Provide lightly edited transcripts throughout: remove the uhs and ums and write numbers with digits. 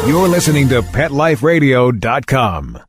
You're listening to PetLifeRadio.com.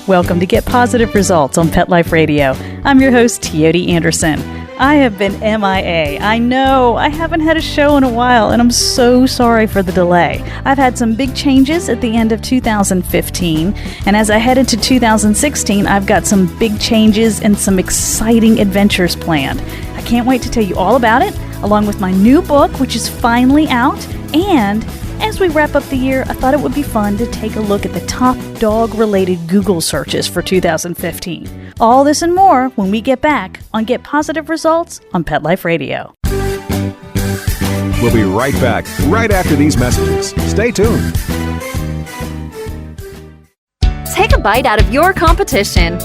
Welcome to Get Positive Results on Pet Life Radio. I'm your host, Teoti Anderson. I have been MIA. I know, I haven't had a show in a while, and I'm so sorry for the delay. I've had some big changes at the end of 2015, and as I head into 2016, I've got some big changes and some exciting adventures planned. I can't wait to tell you all about it, along with my new book, which is finally out, and as we wrap up the year, I thought it would be fun to take a look at the top dog-related Google searches for 2015. All this and more when we get back on Get Positive Results on Pet Life Radio. We'll be right back, right after these messages. Stay tuned. Take a bite out of your competition.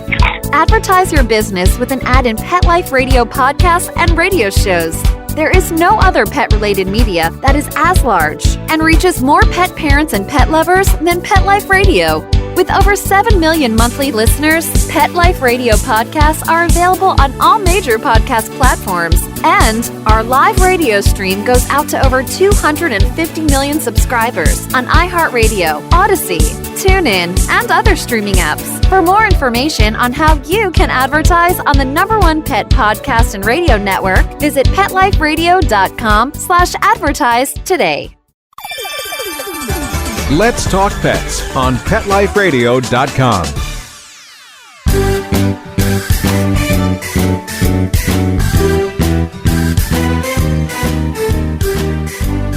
Advertise your business with an ad in Pet Life Radio podcasts and radio shows. There is no other pet-related media that is as large and reaches more pet parents and pet lovers than Pet Life Radio. With over 7 million monthly listeners, Pet Life Radio podcasts are available on all major podcast platforms, and our live radio stream goes out to over 250 million subscribers on iHeartRadio, Odyssey, TuneIn, and other streaming apps. For more information on how you can advertise on the #1 pet podcast and radio network, visit PetLifeRadio.com/advertise today. Let's talk pets on PetLifeRadio.com.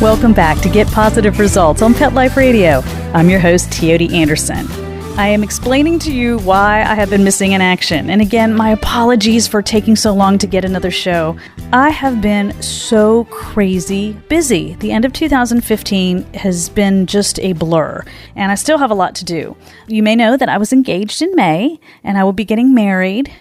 Welcome back to Get Positive Results on Pet Life Radio. I'm your host, Teoti Anderson. I am explaining to you why I have been missing in action. And again, my apologies for taking so long to get another show. I have been so crazy busy. The end of 2015 has been just a blur, and I still have a lot to do. You may know that I was engaged in May, and I will be getting married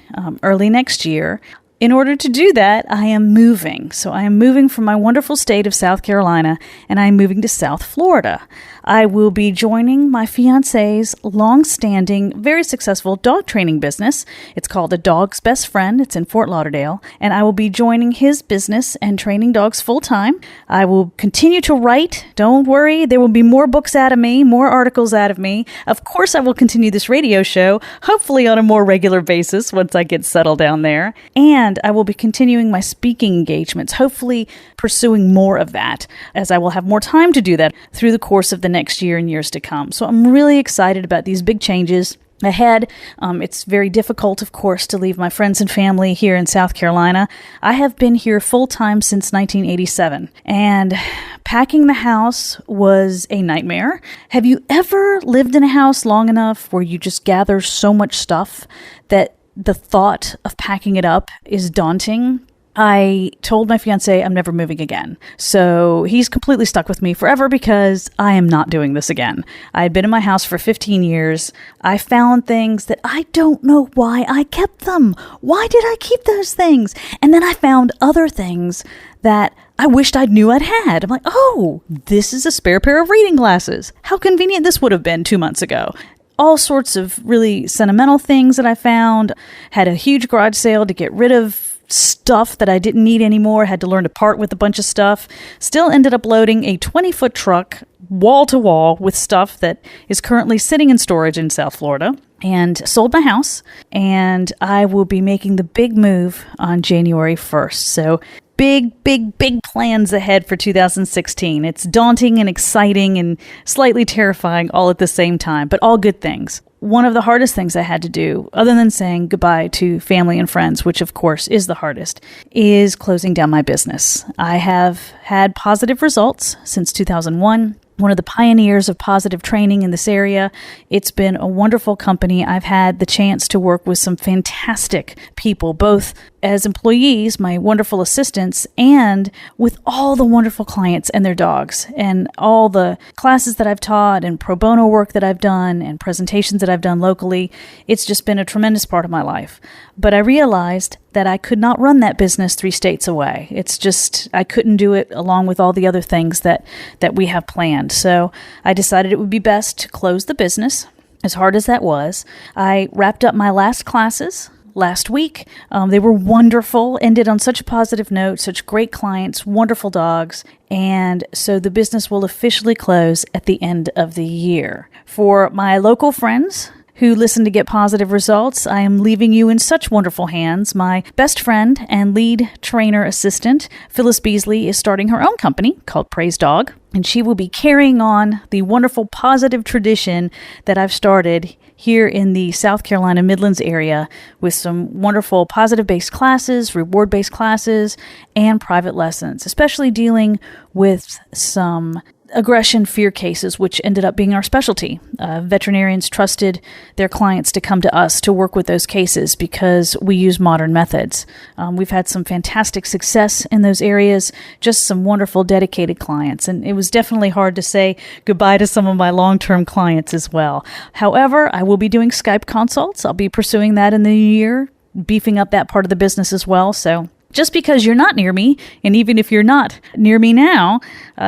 early next year. In order to do that, I am moving. So I am moving from my wonderful state of South Carolina, and I am moving to South Florida. I will be joining my fiance's long-standing, very successful dog training business. It's called A Dog's Best Friend. It's in Fort Lauderdale, and I will be joining his business and training dogs full-time. I will continue to write. Don't worry, there will be more books out of me, more articles out of me. Of course, I will continue this radio show, hopefully on a more regular basis once I get settled down there. And I will be continuing my speaking engagements, hopefully pursuing more of that, as I will have more time to do that through the course of the next year and years to come. So I'm really excited about these big changes ahead. It's very difficult, of course, to leave my friends and family here in South Carolina. I have been here full-time since 1987, and packing the house was a nightmare. Have you ever lived in a house long enough where you just gather so much stuff that the thought of packing it up is daunting? I told my fiance I'm never moving again. So he's completely stuck with me forever because I am not doing this again. I had been in my house for 15 years. I found things that I don't know why I kept them. Why did I keep those things? And then I found other things that I wished I knew I'd had. I'm like, oh, this is a spare pair of reading glasses. How convenient this would have been 2 months ago. All sorts of really sentimental things that I found. Had a huge garage sale to get rid of stuff that I didn't need anymore. Had to learn to part with a bunch of stuff. Still ended up loading a 20-foot truck wall to wall with stuff that is currently sitting in storage in South Florida. And sold my house. And I will be making the big move on January 1st. So big plans ahead for 2016. It's daunting and exciting and slightly terrifying all at the same time, but all good things. One of the hardest things I had to do, other than saying goodbye to family and friends, which of course is the hardest, is closing down my business. I have had positive results since 2001. One of the pioneers of positive training in this area. It's been a wonderful company. I've had the chance to work with some fantastic people, both as employees, my wonderful assistants, and with all the wonderful clients and their dogs, and all the classes that I've taught and pro bono work that I've done and presentations that I've done locally. It's just been a tremendous part of my life. But I realized that I could not run that business 3 states away. It's just, I couldn't do it along with all the other things that we have planned. So I decided it would be best to close the business. As hard as that was, I wrapped up my last classes last week. They were wonderful, ended on such a positive note, such great clients, wonderful dogs. And so the business will officially close at the end of the year. For my local friends who listen to Get Positive Results, I am leaving you in such wonderful hands. My best friend and lead trainer assistant, Phyllis Beasley, is starting her own company called Praise Dog, and she will be carrying on the wonderful positive tradition that I've started here in the South Carolina Midlands area with some wonderful positive-based classes, reward-based classes, and private lessons, especially dealing with some aggression fear cases, which ended up being our specialty. Veterinarians trusted their clients to come to us to work with those cases because we use modern methods. We've had some fantastic success in those areas, just some wonderful, dedicated clients. And it was definitely hard to say goodbye to some of my long-term clients as well. However, I will be doing Skype consults. I'll be pursuing that in the new year, beefing up that part of the business as well. So just because you're not near me, and even if you're not near me now,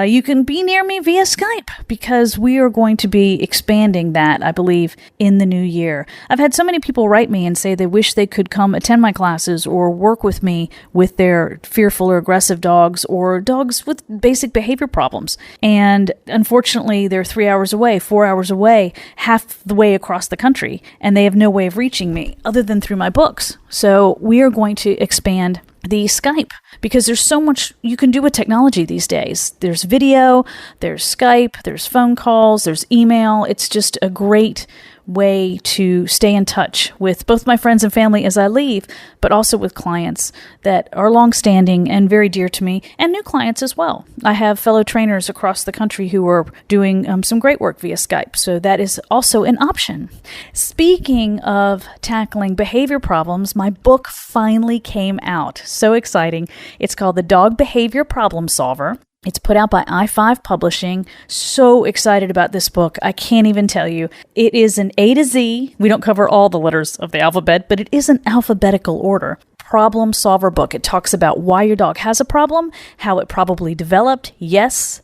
you can be near me via Skype, because we are going to be expanding that, I believe, in the new year. I've had so many people write me and say they wish they could come attend my classes or work with me with their fearful or aggressive dogs or dogs with basic behavior problems. And unfortunately, they're 3 hours away, 4 hours away, half the way across the country, and they have no way of reaching me other than through my books. So we are going to expand the Skype, because there's so much you can do with technology these days. There's video, there's Skype, there's phone calls, there's email. It's just a great way to stay in touch with both my friends and family as I leave, but also with clients that are longstanding and very dear to me, and new clients as well. I have fellow trainers across the country who are doing some great work via Skype, so that is also an option. Speaking of tackling behavior problems, my book finally came out. So exciting. It's called The Dog Behavior Problem Solver. It's put out by i5 Publishing. So excited about this book. I can't even tell you. It is an A to Z. We don't cover all the letters of the alphabet, but it is an alphabetical order problem solver book. It talks about why your dog has a problem, how it probably developed. Yes,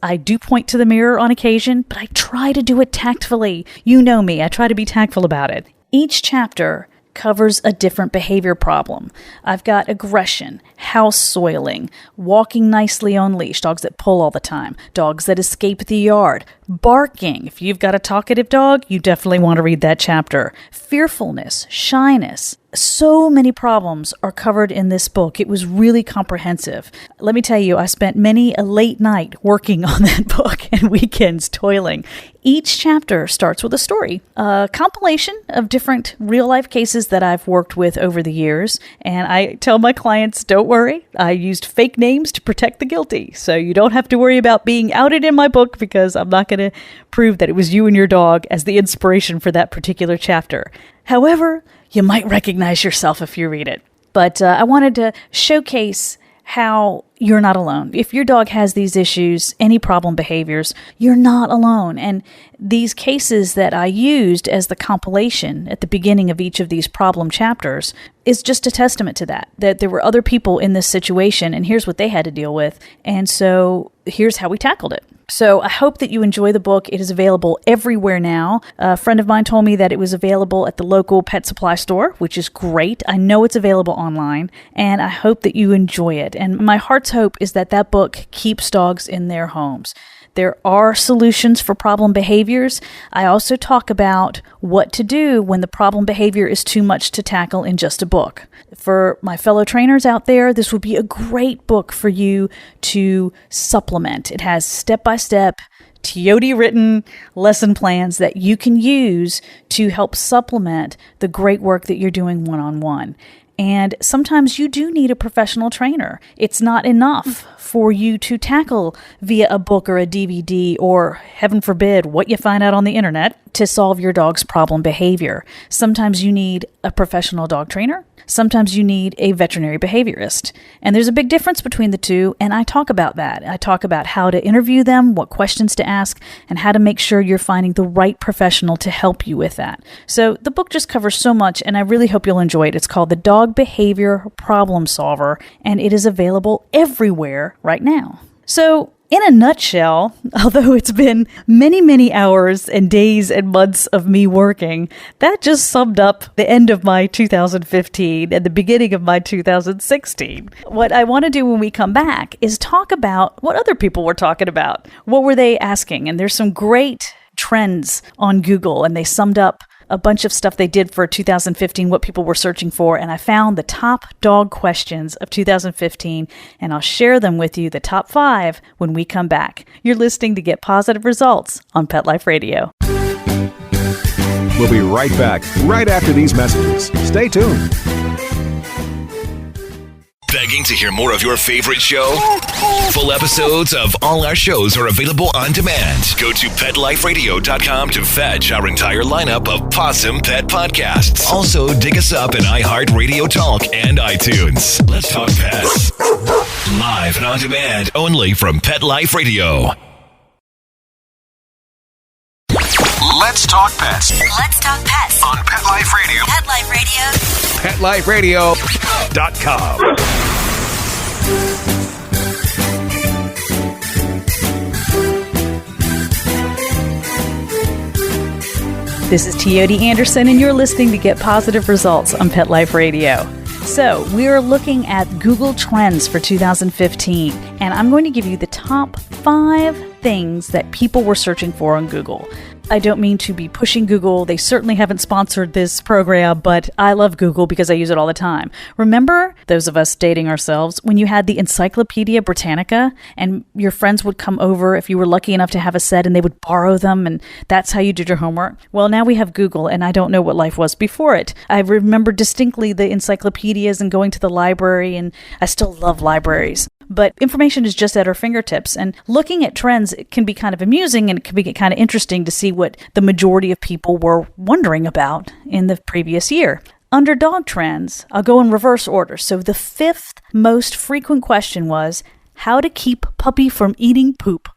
I do point to the mirror on occasion, but I try to do it tactfully. You know me. I try to be tactful about it. Each chapter covers a different behavior problem. I've got aggression, house soiling, walking nicely on leash, dogs that pull all the time, dogs that escape the yard, barking. If you've got a talkative dog, you definitely want to read that chapter. Fearfulness, shyness. So many problems are covered in this book. It was really comprehensive. Let me tell you, I spent many a late night working on that book and weekends toiling. Each chapter starts with a story, a compilation of different real-life cases that I've worked with over the years. And I tell my clients, don't worry, I used fake names to protect the guilty. So you don't have to worry about being outed in my book, because I'm not going to prove that it was you and your dog as the inspiration for that particular chapter. However, you might recognize yourself if you read it. But I wanted to showcase how you're not alone. If your dog has these issues, any problem behaviors, you're not alone. And these cases that I used as the compilation at the beginning of each of these problem chapters is just a testament to that there were other people in this situation, and here's what they had to deal with. And so here's how we tackled it. So I hope that you enjoy the book. It is available everywhere now. A friend of mine told me that it was available at the local pet supply store, which is great. I know it's available online, and I hope that you enjoy it. And my heart's hope is that that book keeps dogs in their homes. There are solutions for problem behaviors. I also talk about what to do when the problem behavior is too much to tackle in just a book. For my fellow trainers out there, this would be a great book for you to supplement. It has step-by-step, Teoti written lesson plans that you can use to help supplement the great work that you're doing one-on-one. And sometimes you do need a professional trainer. It's not enough for you to tackle via a book or a DVD or, heaven forbid, what you find out on the internet to solve your dog's problem behavior. Sometimes you need a professional dog trainer. Sometimes you need a veterinary behaviorist. And there's a big difference between the two, and I talk about that. I talk about how to interview them, what questions to ask, and how to make sure you're finding the right professional to help you with that. So the book just covers so much, and I really hope you'll enjoy it. It's called The Dog Behavior Problem Solver, and it is available everywhere right now. So, in a nutshell, although it's been many, many hours and days and months of me working, that just summed up the end of my 2015 and the beginning of my 2016. What I want to do when we come back is talk about what other people were talking about. What were they asking? And there's some great trends on Google, and they summed up a bunch of stuff they did for 2015, what people were searching for, and I found the top dog questions of 2015, and I'll share them with you, the top 5, when we come back. You're listening to Get Positive Results on Pet Life Radio. We'll be right back, right after these messages. Stay tuned. Begging to hear more of your favorite show? Full episodes of all our shows are available on demand. Go to PetLifeRadio.com to fetch our entire lineup of Possum Pet podcasts. Also, dig us up in iHeartRadio Talk and iTunes. Let's talk pets. Live and on demand only from Pet Life Radio. Let's talk pets. Let's talk pets On Pet Life Radio. Pet Life Radio. PetLifeRadio.com. This is Teoti Anderson, and you're listening to Get Positive Results on Pet Life Radio. So, we are looking at Google Trends for 2015, and I'm going to give you the top 5 things that people were searching for on Google. I don't mean to be pushing Google. They certainly haven't sponsored this program, but I love Google because I use it all the time. Remember, those of us dating ourselves, when you had the Encyclopedia Britannica and your friends would come over if you were lucky enough to have a set and they would borrow them and that's how you did your homework? Well, now we have Google and I don't know what life was before it. I remember distinctly the encyclopedias and going to the library, and I still love libraries. But information is just at our fingertips, and looking at trends can be kind of amusing, and it can be kind of interesting to see what the majority of people were wondering about in the previous year. Under dog trends, I'll go in reverse order. So the 5th most frequent question was how to keep puppy from eating poop.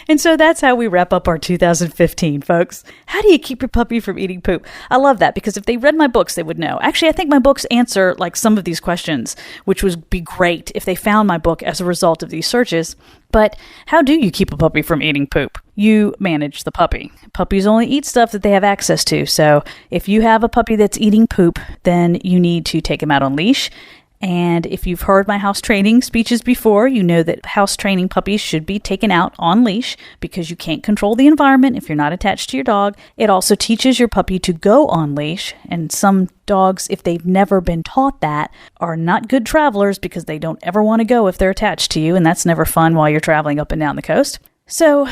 And so that's how we wrap up our 2015, folks. How do you keep your puppy from eating poop? I love that because if they read my books, they would know. Actually, I think my books answer like some of these questions, which would be great if they found my book as a result of these searches. But how do you keep a puppy from eating poop? You manage the puppy. Puppies only eat stuff that they have access to. So if you have a puppy that's eating poop, then you need to take him out on leash. And if you've heard my house training speeches before, you know that house training puppies should be taken out on leash because you can't control the environment if you're not attached to your dog. It also teaches your puppy to go on leash. And some dogs, if they've never been taught that, are not good travelers because they don't ever want to go if they're attached to you. And that's never fun while you're traveling up and down the coast. So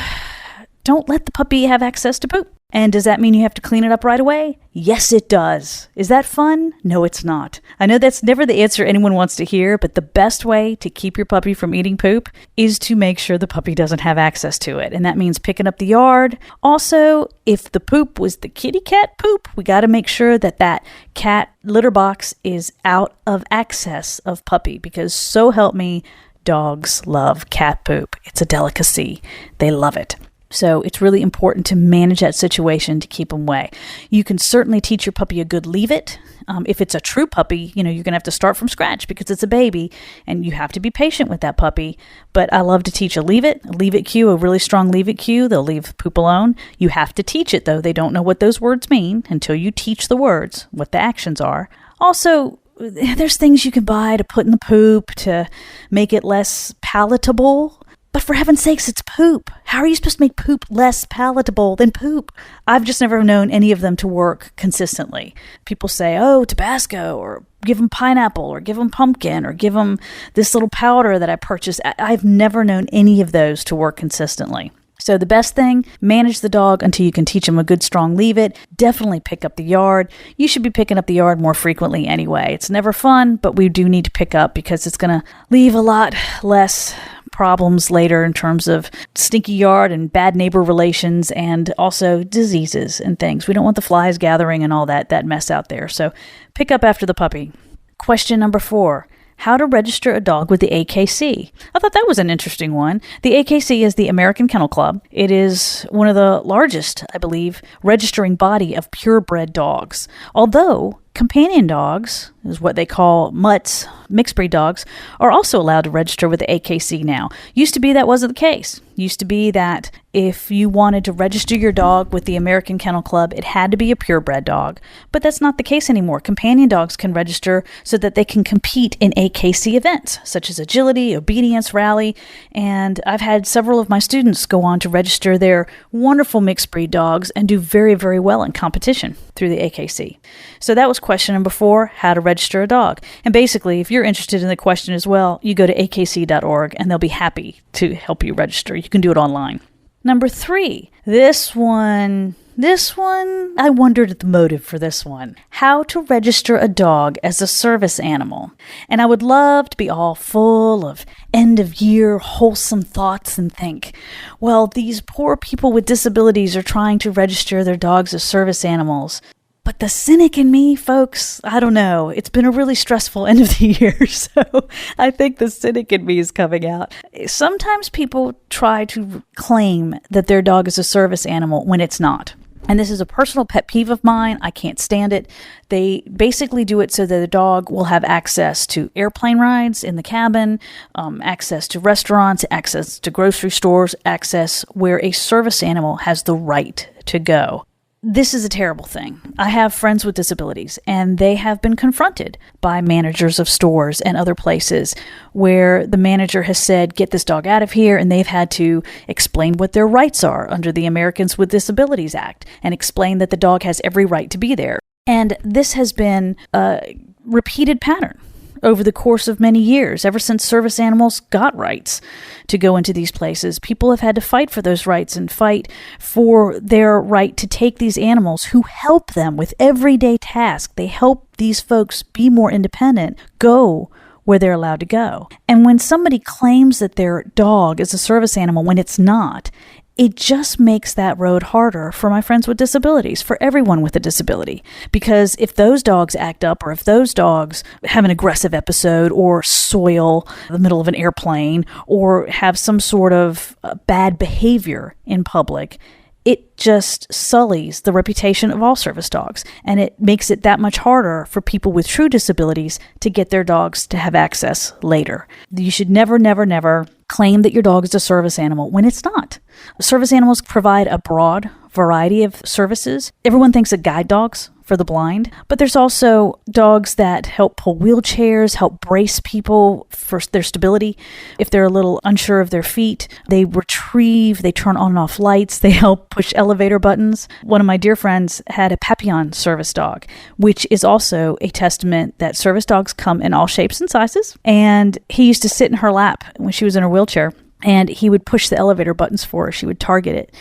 don't let the puppy have access to poop. And does that mean you have to clean it up right away? Yes, it does. Is that fun? No, it's not. I know that's never the answer anyone wants to hear, but the best way to keep your puppy from eating poop is to make sure the puppy doesn't have access to it. And that means picking up the yard. Also, if the poop was the kitty cat poop, we got to make sure that that cat litter box is out of access of puppy because so help me, dogs love cat poop. It's a delicacy. They love it. So it's really important to manage that situation to keep them away. You can certainly teach your puppy a good leave it. If it's a true puppy, you're going to have to start from scratch because it's a baby and you have to be patient with that puppy. But I love to teach a leave it cue, a really strong leave it cue. They'll leave poop alone. You have to teach it though. They don't know what those words mean until you teach the words, what the actions are. Also, there's things you can buy to put in the poop to make it less palatable. But for heaven's sakes, it's poop. How are you supposed to make poop less palatable than poop? I've just never known any of them to work consistently. People say, oh, Tabasco, or give them pineapple, or give them pumpkin, or give them this little powder that I purchased. I've never known any of those to work consistently. So the best thing, manage the dog until you can teach them a good, strong leave it. Definitely pick up the yard. You should be picking up the yard more frequently anyway. It's never fun, but we do need to pick up because it's going to leave a lot less problems later in terms of stinky yard and bad neighbor relations and also diseases and things. We don't want the flies gathering and all that mess out there. So pick up after the puppy. Question number 4. How to register a dog with the AKC. I thought that was an interesting one. The AKC is the American Kennel Club. It is one of the largest, I believe, registering body of purebred dogs. Although companion dogs, is what they call mutts, mixed breed dogs, are also allowed to register with the AKC now. Used to be that wasn't the case. Used to be that if you wanted to register your dog with the American Kennel Club, it had to be a purebred dog. But that's not the case anymore. Companion dogs can register so that they can compete in AKC events, such as agility, obedience, rally, and I've had several of my students go on to register their wonderful mixed breed dogs and do very, very well in competition through the AKC. So that was question number 4, how to register a dog. And basically, if you're interested in the question as well, you go to akc.org and they'll be happy to help you register. You can do it online. Number 3, this one, I wondered at the motive for this one. How to register a dog as a service animal. And I would love to be all full of end-of-year wholesome thoughts and think, well, these poor people with disabilities are trying to register their dogs as service animals. But the cynic in me, folks, I don't know. It's been a really stressful end of the year, so I think the cynic in me is coming out. Sometimes people try to claim that their dog is a service animal when it's not. And this is a personal pet peeve of mine. I can't stand it. They basically do it so that the dog will have access to airplane rides in the cabin, access to restaurants, access to grocery stores, access where a service animal has the right to go. This is a terrible thing. I have friends with disabilities, and they have been confronted by managers of stores and other places where the manager has said, get this dog out of here, and they've had to explain what their rights are under the Americans with Disabilities Act and explain that the dog has every right to be there. And this has been a repeated pattern over the course of many years, ever since service animals got rights to go into these places. People have had to fight for those rights and fight for their right to take these animals who help them with everyday tasks. They help these folks be more independent, go where they're allowed to go. And when somebody claims that their dog is a service animal when it's not, it just makes that road harder for my friends with disabilities, for everyone with a disability. Because if those dogs act up, or if those dogs have an aggressive episode, or soil the middle of an airplane, or have some sort of bad behavior in public, it just sullies the reputation of all service dogs. And it makes it that much harder for people with true disabilities to get their dogs to have access later. You should never, never, never claim that your dog is a service animal when it's not. Service animals provide a broad variety of services. Everyone thinks of guide dogs for the blind, but there's also dogs that help pull wheelchairs, help brace people for their stability. If they're a little unsure of their feet, they retrieve, they turn on and off lights, they help push elevator buttons. One of my dear friends had a Papillon service dog, which is also a testament that service dogs come in all shapes and sizes. And he used to sit in her lap when she was in her wheelchair, and he would push the elevator buttons for her. She would target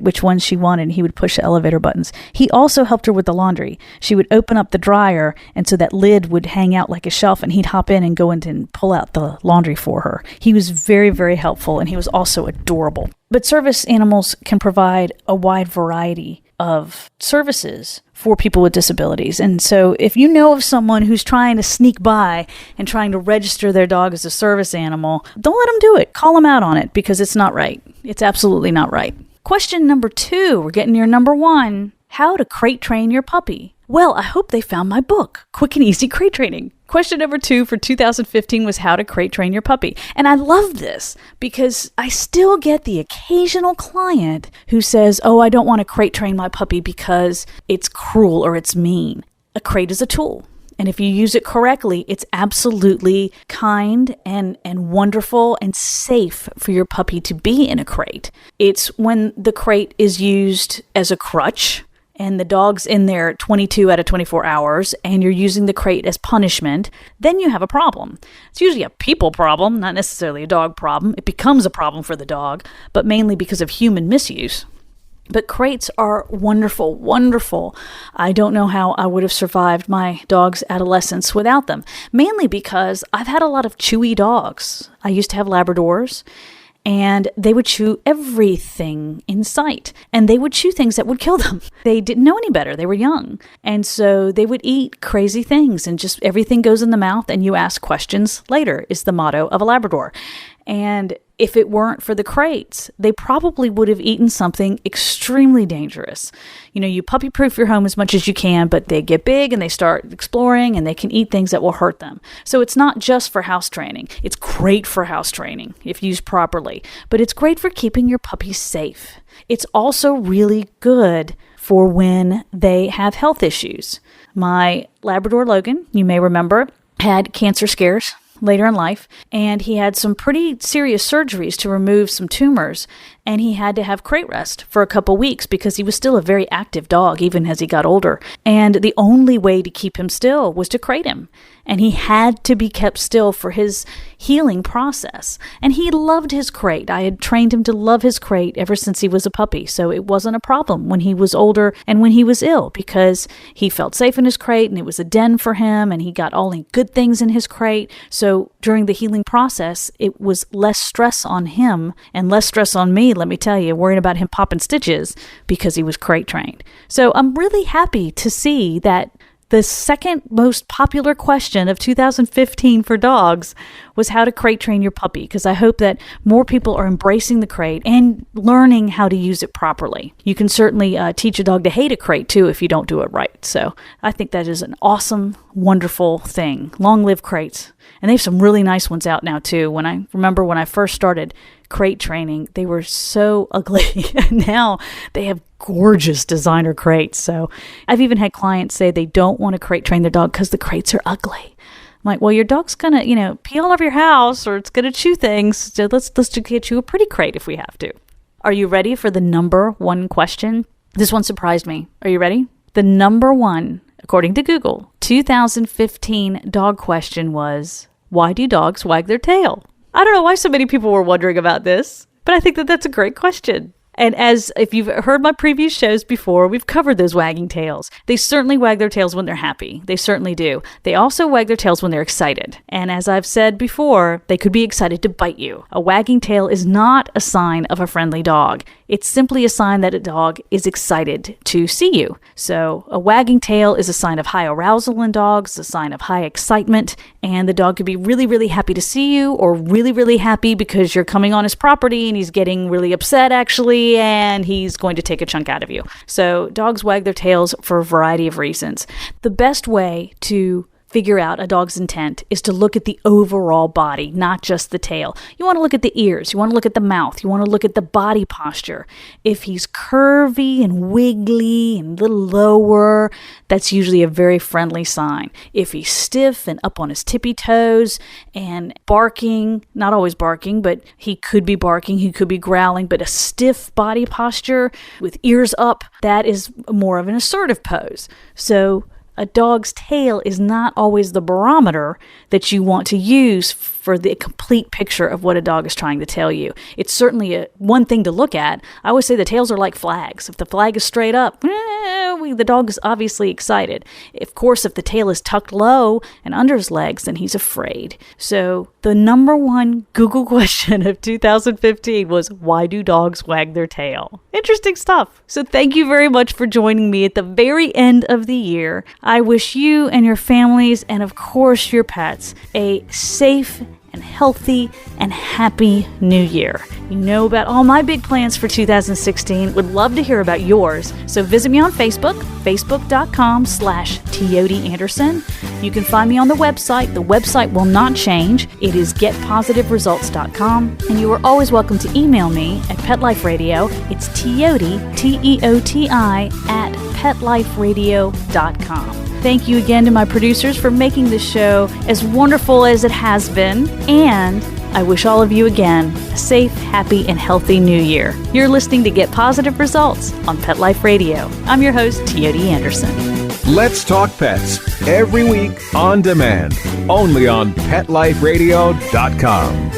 which ones she wanted, and he would push the elevator buttons. He also helped her with the laundry. She would open up the dryer, and so that lid would hang out like a shelf, and he'd hop in and go in and pull out the laundry for her. He was very, very helpful, and he was also adorable. But service animals can provide a wide variety of services for people with disabilities. And so if you know of someone who's trying to sneak by and trying to register their dog as a service animal, don't let them do it. Call them out on it, because it's not right. It's absolutely not right. Question number 2, we're getting near number 1. How to crate train your puppy. Well, I hope they found my book, Quick and Easy Crate Training. Question number 2 for 2015 was how to crate train your puppy. And I love this because I still get the occasional client who says, oh, I don't want to crate train my puppy because it's cruel or it's mean. A crate is a tool. And if you use it correctly, it's absolutely kind and wonderful and safe for your puppy to be in a crate. It's when the crate is used as a crutch, and the dog's in there 22 out of 24 hours, and you're using the crate as punishment, then you have a problem. It's usually a people problem, not necessarily a dog problem. It becomes a problem for the dog, but mainly because of human misuse. But crates are wonderful, wonderful. I don't know how I would have survived my dog's adolescence without them, mainly because I've had a lot of chewy dogs. I used to have Labradors, and they would chew everything in sight, and they would chew things that would kill them. They didn't know any better. They were young, and so they would eat crazy things, and just everything goes in the mouth, and you ask questions later is the motto of a Labrador. And if it weren't for the crates, they probably would have eaten something extremely dangerous. You puppy-proof your home as much as you can, but they get big and they start exploring and they can eat things that will hurt them. So it's not just for house training. It's great for house training if used properly, but it's great for keeping your puppies safe. It's also really good for when they have health issues. My Labrador Logan, you may remember, had cancer scares later in life, and he had some pretty serious surgeries to remove some tumors, and he had to have crate rest for a couple weeks because he was still a very active dog even as he got older. And the only way to keep him still was to crate him, and he had to be kept still for his healing process. And he loved his crate. I had trained him to love his crate ever since he was a puppy, so it wasn't a problem when he was older and when he was ill, because he felt safe in his crate and it was a den for him, and he got all the good things in his crate. So during the healing process, it was less stress on him and less stress on me, let me tell you, worrying about him popping stitches because he was crate trained. So I'm really happy to see that the second most popular question of 2015 for dogs was how to crate train your puppy, because I hope that more people are embracing the crate and learning how to use it properly. You can certainly teach a dog to hate a crate too if you don't do it right. So I think that is an awesome, wonderful thing. Long live crates. And they have some really nice ones out now too. When I first started crate training, they were so ugly. And now they have gorgeous designer crates. So I've even had clients say they don't want to crate train their dog because the crates are ugly. I'm like, well, your dog's going to, pee all over your house, or it's going to chew things. So let's get you a pretty crate if we have to. Are you ready for the number one question? This one surprised me. Are you ready? The number one, according to Google, 2015 dog question was, why do dogs wag their tail? I don't know why so many people were wondering about this, but I think that that's a great question. And if you've heard my previous shows before, we've covered those wagging tails. They certainly wag their tails when they're happy. They certainly do. They also wag their tails when they're excited. And as I've said before, they could be excited to bite you. A wagging tail is not a sign of a friendly dog. It's simply a sign that a dog is excited to see you. So a wagging tail is a sign of high arousal in dogs, a sign of high excitement, and the dog could be really, really happy to see you, or really, really happy because you're coming on his property and he's getting really upset actually, and he's going to take a chunk out of you. So dogs wag their tails for a variety of reasons. The best way to figure out a dog's intent is to look at the overall body, not just the tail. You want to look at the ears. You want to look at the mouth. You want to look at the body posture. If he's curvy and wiggly and a little lower, that's usually a very friendly sign. If he's stiff and up on his tippy toes and barking, not always barking, but he could be barking, he could be growling, but a stiff body posture with ears up, that is more of an assertive pose. So a dog's tail is not always the barometer that you want to use for the complete picture of what a dog is trying to tell you. It's certainly one thing to look at. I always say the tails are like flags. If the flag is straight up, the dog is obviously excited. Of course, if the tail is tucked low and under his legs, then he's afraid. So the number one Google question of 2015 was, why do dogs wag their tail? Interesting stuff. So thank you very much for joining me at the very end of the year. I wish you and your families, and of course your pets, a safe and healthy and happy new year. You know about all my big plans for 2016. Would love to hear about yours. So visit me on Facebook, facebook.com/Teoti Anderson. You can find me on the website. The website will not change. It is getpositiveresults.com. And you are always welcome to email me at Pet Life Radio. It's Teoti, Teoti, at petliferadio.com. Thank you again to my producers for making this show as wonderful as it has been. And I wish all of you again a safe, happy, and healthy new year. You're listening to Get Positive Results on Pet Life Radio. I'm your host, Teoti Anderson. Let's Talk Pets, every week on demand, only on PetLifeRadio.com.